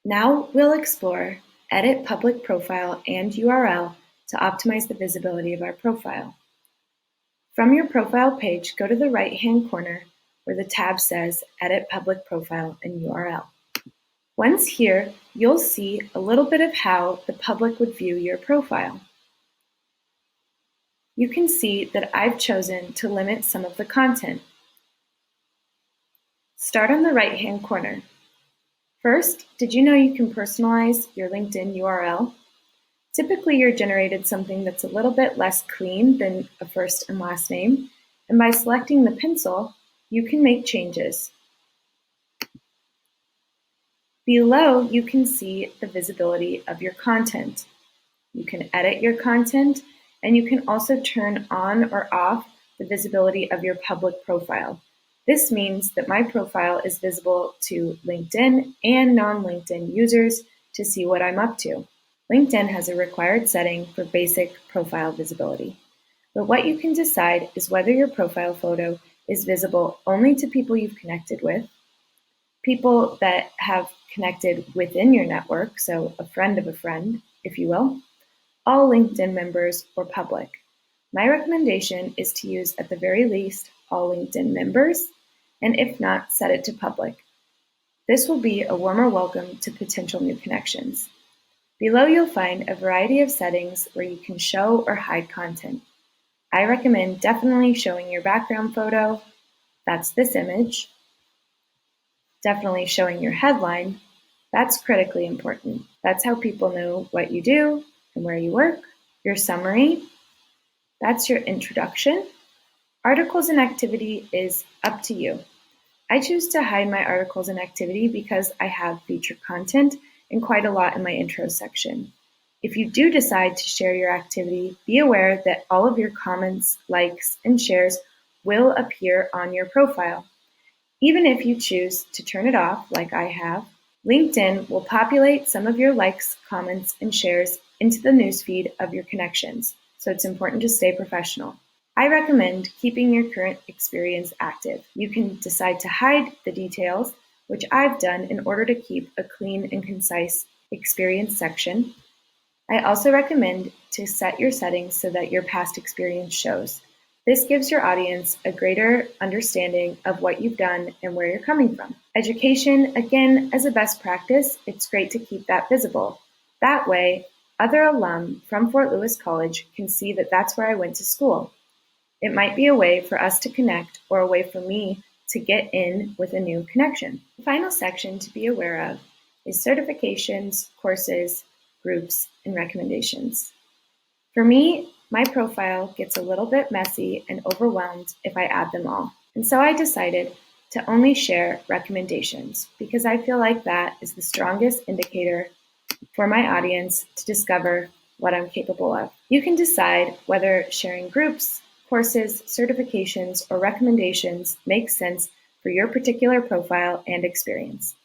Now we'll explore Edit Public Profile and URL to optimize the visibility of our profile. From your profile page, go to the right-hand corner where the tab says Edit Public Profile and URL. Once here, you'll see a little bit of how the public would view your profile. You can see that I've chosen to limit some of the content. Start on the right-hand corner. First, did you know you can personalize your LinkedIn URL? Typically, you're generated something that's a little bit less clean than a first and last name, and by selecting the pencil, you can make changes. Below, you can see the visibility of your content. You can edit your content, and you can also turn on or off the visibility of your public profile. This means that my profile is visible to LinkedIn and non-LinkedIn users to see what I'm up to. LinkedIn has a required setting for basic profile visibility. But what you can decide is whether your profile photo is visible only to people you've connected with, people that have connected within your network, so a friend of a friend, if you will, all LinkedIn members, or public. My recommendation is to use, at the very least, all LinkedIn members, and if not, set it to public. This will be a warmer welcome to potential new connections. Below, you'll find a variety of settings where you can show or hide content. I recommend definitely showing your background photo, that's this image, definitely showing your headline, that's critically important. That's how people know what you do and where you work. Your summary, that's your introduction. Articles and activity is up to you. I choose to hide my articles and activity because I have featured content and quite a lot in my intro section. If you do decide to share your activity, be aware that all of your comments, likes, and shares will appear on your profile. Even if you choose to turn it off, like I have, LinkedIn will populate some of your likes, comments, and shares into the newsfeed of your connections, so it's important to stay professional. I recommend keeping your current experience active. You can decide to hide the details, which I've done in order to keep a clean and concise experience section. I also recommend to set your settings so that your past experience shows. This gives your audience a greater understanding of what you've done and where you're coming from. Education, again, as a best practice, it's great to keep that visible. That way, other alum from Fort Lewis College can see that that's where I went to school. It might be a way for us to connect or a way for me to get in with a new connection. The final section to be aware of is certifications, courses, groups, and recommendations. For me, my profile gets a little bit messy and overwhelmed if I add them all. And so I decided to only share recommendations because I feel like that is the strongest indicator for my audience to discover what I'm capable of. You can decide whether sharing groups, courses, certifications, or recommendations makes sense for your particular profile and experience.